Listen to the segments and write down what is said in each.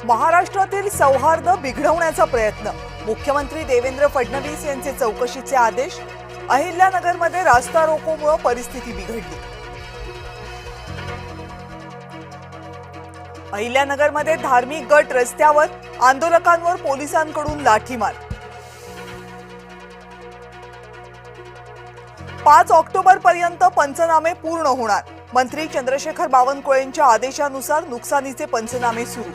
महाराष्ट्रातील सौहार्द बिघडवण्याचा प्रयत्न, मुख्यमंत्री देवेंद्र फडणवीस यांचे चौकशीचे आदेश. अहिल्यानगरमध्ये रास्ता रोकोमुळे परिस्थिती बिघडली. अहिल्यानगरमध्ये धार्मिक गट रस्त्यावर, आंदोलकांवर पोलिसांकडून लाठीमार. 5 ऑक्टोबर पर्यंत पंचनामे पूर्ण होणार. मंत्री चंद्रशेखर बावनकुळेंच्या आदेशानुसार नुकसानीचे पंचनामे सुरू.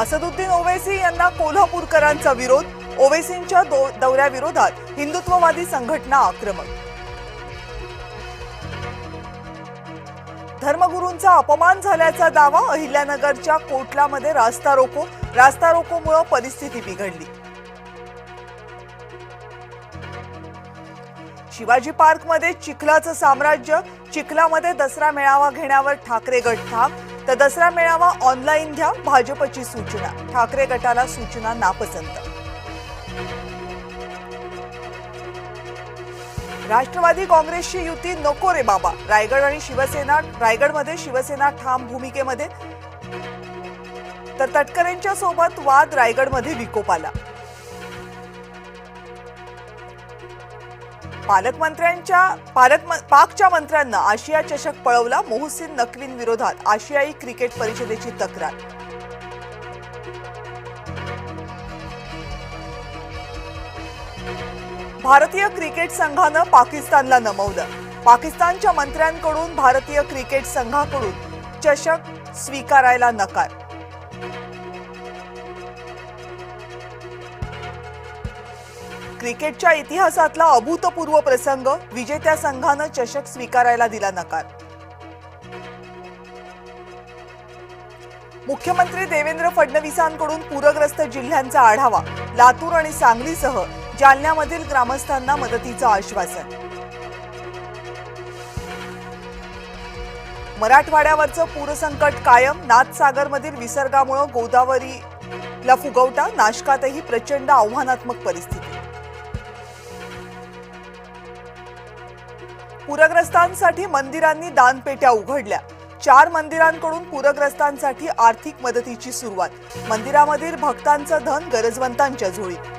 असदुद्दीन ओवैसी यांना कोल्हापूरकरांचा विरोध. ओवैसींच्या दौऱ्याविरोधात हिंदुत्ववादी संघटना आक्रमक. धर्मगुरूंचा अपमान झाल्याचा दावा. अहिल्यानगरच्या कोटलामध्ये रास्ता रोकोमुळे परिस्थिती बिघडली. शिवाजी पार्कमध्ये चिखलाचं साम्राज्य. चिखलामध्ये दसरा मेळावा घेण्यावर ठाकरे गट ठाम. तर दसरा मेळावा ऑनलाईन घ्या, भाजपची सूचना. ठाकरे गटाला सूचना नापसंत. राष्ट्रवादी काँग्रेसची युती नको रे बाबा. रायगडमध्ये शिवसेना ठाम भूमिकेमध्ये, तर तटकरेंच्या सोबत वाद. रायगडमध्ये विकोपाला. पाकच्या मंत्र्यांना आशिया चषक पळवला. मोहसिन नक्वीन विरोधात आशियाई क्रिकेट परिषदेची तक्रार. भारतीय क्रिकेट संघानं पाकिस्तानला नमवलं. पाकिस्तानच्या मंत्र्यांकडून भारतीय क्रिकेट संघाकडून चषक स्वीकारायला नकार. क्रिकेटच्या इतिहासातला अभूतपूर्व प्रसंग. विजेत्या संघानं चषक स्वीकारायला दिला नकार. मुख्यमंत्री देवेंद्र फडणवीसांकडून पूरग्रस्त जिल्ह्यांचा आढावा. लातूर आणि सांगलीसह जालन्यामधील ग्रामस्थांना मदतीचं आश्वासन. मराठवाड्यावरचं पूरसंकट कायम. नाथसागरमधील विसर्गामुळे गोदावरीला फुगवटा. नाशकातही प्रचंड आव्हानात्मक परिस्थिती. पूरग्रस्तांसाठी मंदिरांनी दानपेट्या उघडल्या. 4 मंदिरांकडून पूरग्रस्तांसाठी आर्थिक मदतीची सुरुवात. मंदिरामधील भक्तांचं धन गरजवंतांच्या झोळीत.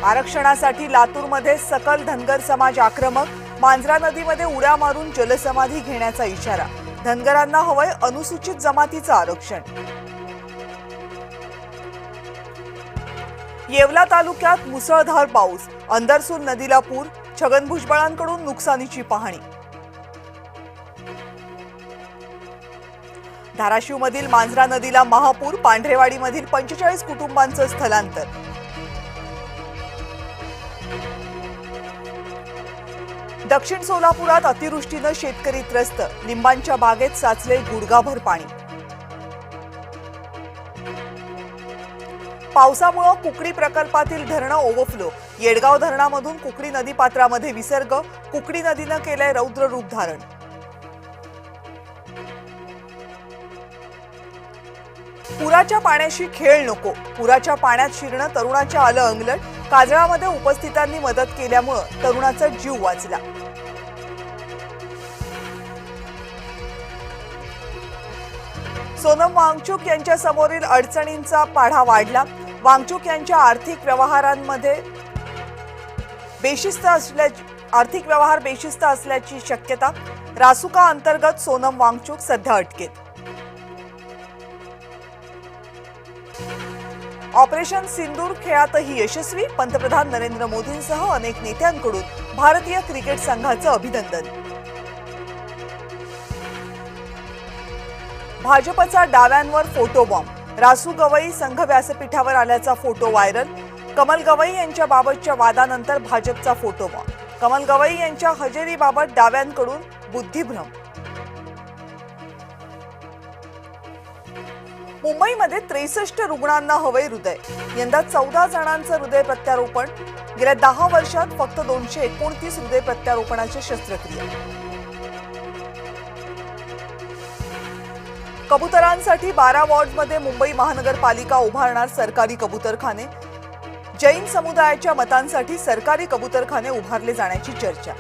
आरक्षणासाठी लातूरमध्ये सकल धनगर समाज आक्रमक. मांजरा नदीमध्ये उड्या मारून जलसमाधी घेण्याचा इशारा. धनगरांना हवंय अनुसूचित जमातीचं आरक्षण. येवला तालुक्यात मुसळधार पाऊस. अंदरसूल नदीला पूर. छगन भुजबळांकडून नुकसानीची पाहणी. धाराशिवमधील मांजरा नदीला महापूर. पांढरेवाडीमधील 45 कुटुंबांचं स्थलांतर. दक्षिण सोलापुरात अतिवृष्टीनं शेतकरी त्रस्त. लिंबांच्या बागेत साचले गुडघाभर पाणी. पावसामुळे कुकडी प्रकल्पातील धरणं ओव्हरफ्लो. येडगाव धरणामधून कुकडी नदीपात्रामध्ये विसर्ग. कुकडी नदीनं केलंय रौद्र रूप धारण. पुराच्या पाण्याशी खेळ नको. पुराच्या पाण्यात शिरणं तरुणाच्या आलं अंगलट. काजळामध्ये उपस्थितांनी मदत केल्यामुळे तरुणाचा जीव वाचला. सोनम वांगचुक यांच्या समोरील अडचणींचा पाढा वाढला. वांगचुक यांच्या आर्थिक व्यवहार बेशिस्त असल्याची शक्यता. रासुका अंतर्गत सोनम वांगचुक सध्या अटकेत. ऑपरेशन सिंदूर खेळातही यशस्वी. पंतप्रधान नरेंद्र मोदींसह अनेक नेत्यांकडून भारतीय क्रिकेट संघाचं अभिनंदन. भाजपचा डाव्यांवर फोटो बॉम्ब. रासू गवई संघ व्यासपीठावर आल्याचा फोटो व्हायरल. कमल गवई यांच्या बाबतच्या वादानंतर भाजपचा फोटो बॉम्ब. कमल गवई यांच्या हजेरीबाबत डाव्यांकडून बुद्धिभ्रम. मुंबईमध्ये 63 रुग्णांना हवंय हृदय. यंदा 14 जणांचं हृदय प्रत्यारोपण. गेल्या 10 वर्षात फक्त 229 हृदय प्रत्यारोपणाची शस्त्रक्रिया. कबुतरांसाठी 12 वॉर्डमध्ये मुंबई महानगरपालिका उभारणार सरकारी कबुतरखाने. जैन समुदायाच्या मतांसाठी सरकारी कबुतरखाने उभारले जाण्याची चर्चा.